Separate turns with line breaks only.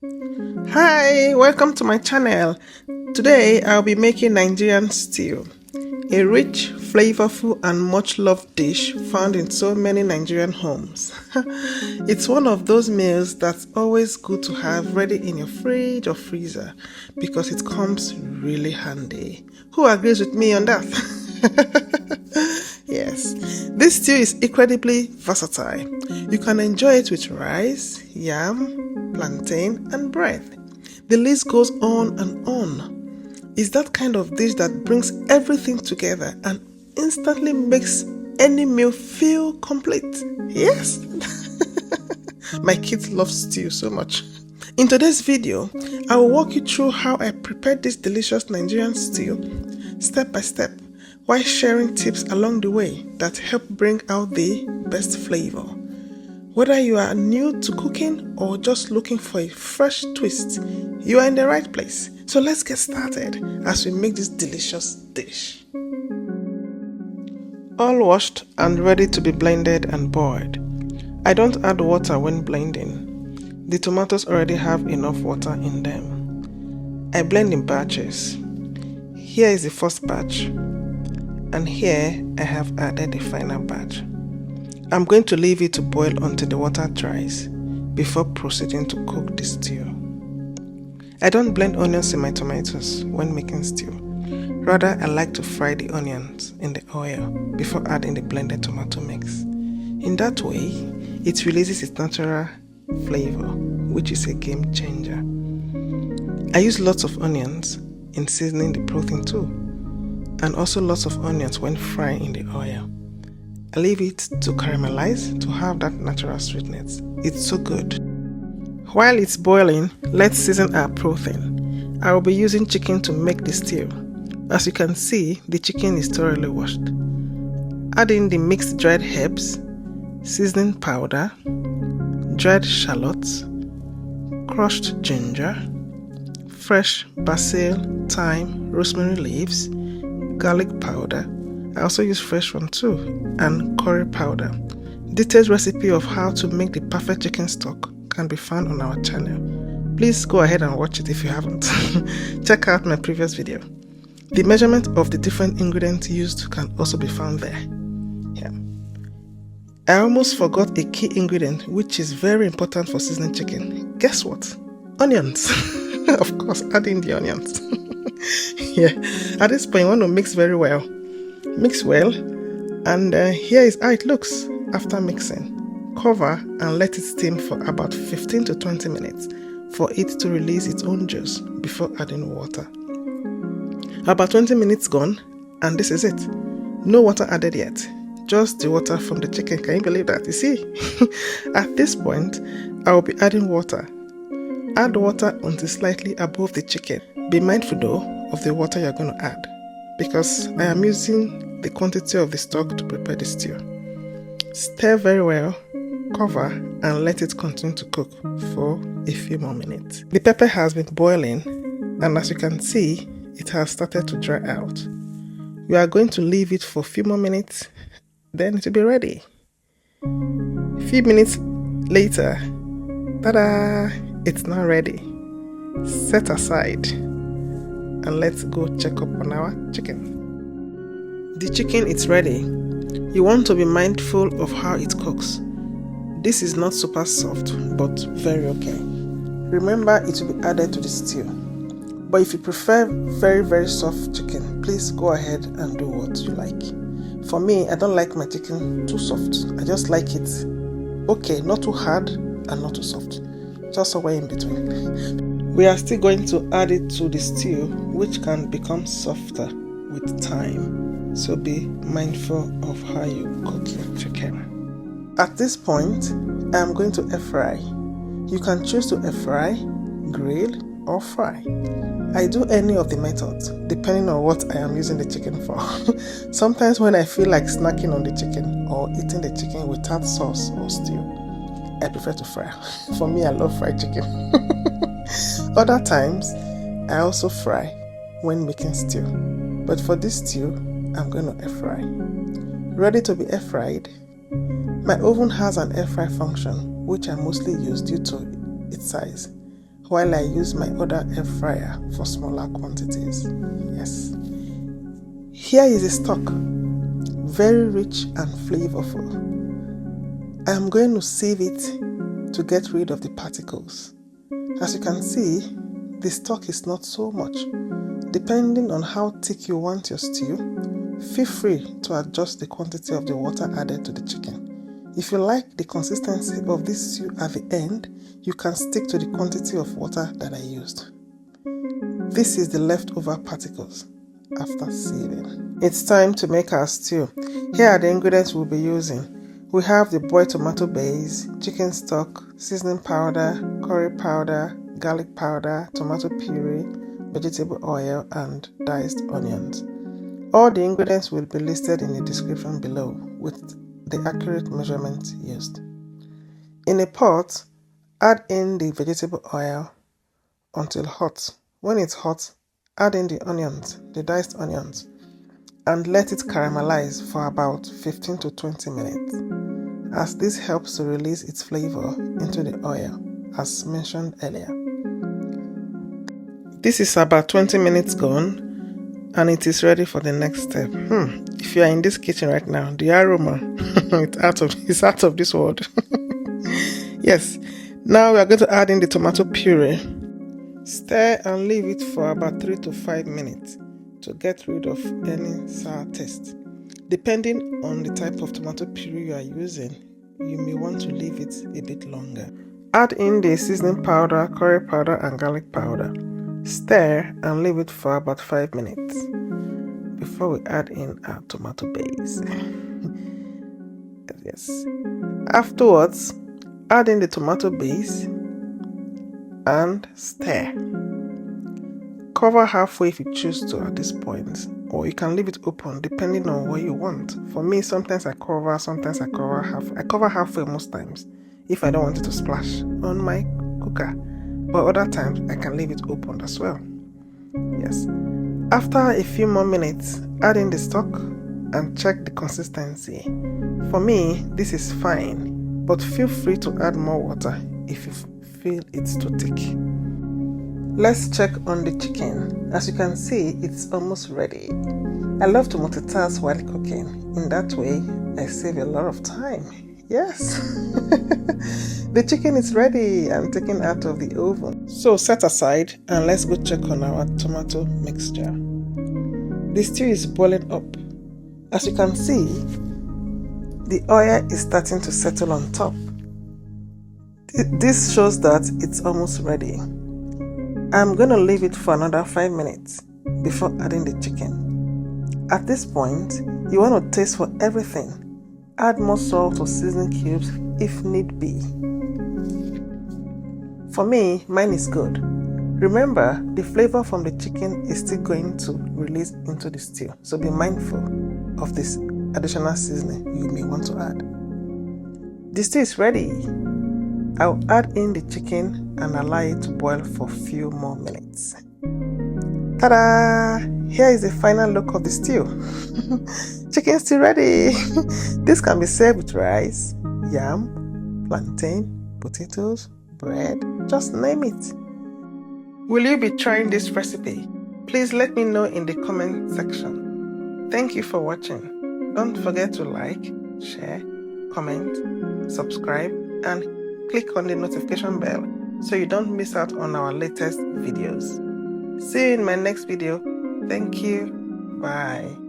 Hi, welcome to my channel. Today I'll be making Nigerian stew, a rich, flavorful and much loved dish found in so many Nigerian homes. It's one of those meals that's always good to have ready in your fridge or freezer because it comes really handy. Who agrees with me on that? Yes, this stew is incredibly versatile. You can enjoy it with rice, yam, plantain, and bread. The list goes on and on. It's that kind of dish that brings everything together and instantly makes any meal feel complete. Yes, my kids love stew so much. In today's video, I will walk you through how I prepared this delicious Nigerian stew step by step, while sharing tips along the way that help bring out the best flavor. Whether you are new to cooking or just looking for a fresh twist, you are in the right place. So let's get started as we make this delicious dish. All washed and ready to be blended and boiled. I don't add water when blending. The tomatoes already have enough water in them. I blend in batches. Here is the first batch, and here I have added the final batch. I'm going to leave it to boil until the water dries before proceeding to cook the stew. I don't blend onions in my tomatoes when making stew. Rather, I like to fry the onions in the oil before adding the blended tomato mix. In that way, it releases its natural flavor, which is a game changer. I use lots of onions in seasoning the protein too, and also lots of onions when frying in the oil. I leave it to caramelize to have that natural sweetness. It's so good. While it's boiling, let's season our protein. I will be using chicken to make the stew. As you can see, the chicken is thoroughly washed. Add in the mixed dried herbs, seasoning powder, dried shallots, crushed ginger, fresh basil, thyme, rosemary leaves, garlic powder. I also use fresh one too, and curry powder. Detailed recipe of how to make the perfect chicken stock can be found on our channel. Please go ahead and watch it if you haven't. Check out my previous video. The measurement of the different ingredients used can also be found there. Yeah. I almost forgot a key ingredient which is very important for seasoning chicken. Guess what? Onions. Of course, add in the onions. Yeah. At this point, you want to mix very well. Mix well, and here is how it looks after mixing. Cover and let it steam for about 15 to 20 minutes for it to release its own juice before adding water. About 20 minutes gone, and this is it. No water added yet, just the water from the chicken. Can you believe that? You see? At this point, I will be adding water. Add water until slightly above the chicken. Be mindful though of the water you're going to add, because I am using the quantity of the stock to prepare the stew. Stir very well, cover, and let it continue to cook for a few more minutes. The pepper has been boiling, and as you can see, it has started to dry out. We are going to leave it for a few more minutes, then it will be ready. A few minutes later, ta-da! It's now ready. Set aside, and let's go check up on our chicken. The chicken is ready. You want to be mindful of how it cooks. This is not super soft, but very okay. Remember, it will be added to the stew. But if you prefer very soft chicken, please go ahead and do what you like. For me, I don't like my chicken too soft. I just like it okay, not too hard and not too soft. Just somewhere in between. We are still going to add it to the stew, which can become softer with time. So be mindful of how you cook your chicken. At this point, I am going to air fry. You can choose to air fry, grill, or fry. I do any of the methods, depending on what I am using the chicken for. Sometimes when I feel like snacking on the chicken or eating the chicken without sauce or stew, I prefer to fry. For me, I love fried chicken. Other times, I also fry when making stew. But for this stew, I'm going to air fry. Ready to be air fried? My oven has an air fry function, which I mostly use due to its size. while I use my other air fryer for smaller quantities. Yes. Here is the stock, very rich and flavorful. I am going to sieve it to get rid of the particles. As you can see, the stock is not so much. Depending on how thick you want your stew, feel free to adjust the quantity of the water added to the chicken. If you like the consistency of this stew at the end, you can stick to the quantity of water that I used. This is the leftover particles after sieving. It's time to make our stew. Here are the ingredients we'll be using. We have the boiled tomato base, chicken stock, seasoning powder, curry powder, garlic powder, tomato puree, vegetable oil, and diced onions. All the ingredients will be listed in the description below with the accurate measurements used. In a pot, add in the vegetable oil until hot. When it's hot, add in the onions, the diced onions, and let it caramelize for about 15 to 20 minutes, as this helps to release its flavor into the oil, as mentioned earlier. This is about 20 minutes gone, and it is ready for the next step. If you are in this kitchen right now, the aroma it's out of this world. Yes. Now we are going to add in the tomato puree. Stir and leave it for about 3 to 5 minutes to get rid of any sour taste. Depending on the type of tomato puree you are using, you may want to leave it a bit longer. Add in the seasoning powder, curry powder, and garlic powder. Stir and leave it for about 5 minutes before we add in our tomato base. Yes. Afterwards, add in the tomato base and stir. Cover halfway if you choose to at this point, or you can leave it open depending on what you want. For me, sometimes I cover half. I cover halfway most times if I don't want it to splash on my cooker, but other times I can leave it open as well. Yes. After a few more minutes, add in the stock and check the consistency. For me, this is fine, but feel free to add more water if you feel it's too thick. Let's check on the chicken. As you can see, it's almost ready. I love to multitask while cooking. In that way, I save a lot of time. Yes. The chicken is ready and taken out of the oven. So set aside and let's go check on our tomato mixture. The stew is boiling up. As you can see, the oil is starting to settle on top. This shows that it's almost ready. I'm going to leave it for another 5 minutes before adding the chicken. At this point, you want to taste for everything. Add more salt or seasoning cubes if need be. For me, mine is good. Remember, the flavor from the chicken is still going to release into the stew, so be mindful of this additional seasoning you may want to add. The stew is ready. I'll add in the chicken and allow it to boil for a few more minutes. Ta-da! Here is the final look of the stew. Chicken stew ready! This can be served with rice, yam, plantain, potatoes, bread, just name it. Will you be trying this recipe? Please let me know in the comment section. Thank you for watching. Don't forget to like, share, comment, subscribe, and click on the notification bell so you don't miss out on our latest videos. See you in my next video. Thank you. Bye.